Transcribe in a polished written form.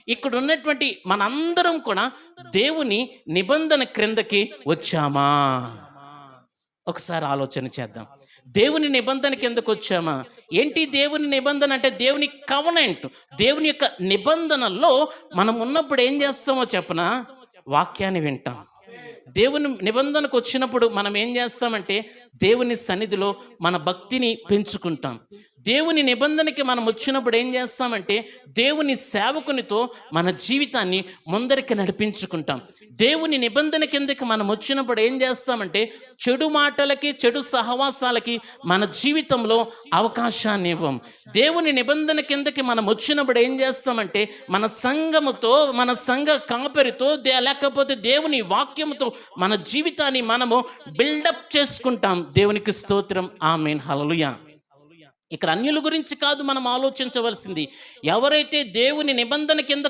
ఇక్కడ ఉన్నటువంటి మనందరం కూడా దేవుని నిబంధన క్రిందకి వచ్చామా? ఒకసారి ఆలోచన చేద్దాం. దేవుని నిబంధన కిందకు వచ్చామా? ఏంటి దేవుని నిబంధన అంటే? దేవుని కవనెంట్, దేవుని యొక్క నిబంధనలో మనం ఉన్నప్పుడు ఏం చేస్తామో చెప్పనా? వాక్యాన్ని వింటాం. దేవుని నిబంధనకు వచ్చినప్పుడు మనం ఏం చేస్తామంటే దేవుని సన్నిధిలో మన భక్తిని పెంచుకుంటాం. దేవుని నిబంధనకి మనం వచ్చినప్పుడు ఏం చేస్తామంటే దేవుని సేవకునితో మన జీవితాన్ని ముందరికి నడిపించుకుంటాం. దేవుని నిబంధన కిందకి మనం వచ్చినప్పుడు ఏం చేస్తామంటే చెడు మాటలకి, చెడు సహవాసాలకి మన జీవితంలో అవకాశాన్ని ఇవ్వం. దేవుని నిబంధన కిందకి మనం వచ్చినప్పుడు ఏం చేస్తామంటే మన సంఘముతో, మన సంఘ కాపరితో, లేకపోతే దేవుని వాక్యముతో మన జీవితాన్ని మనము బిల్డప్ చేసుకుంటాం. దేవునికి స్తోత్రం, ఆమేన్, హల్లెలూయా. ఇక్కడ అన్యుల గురించి కాదు మనం ఆలోచించవలసింది. ఎవరైతే దేవుని నిబంధన కింద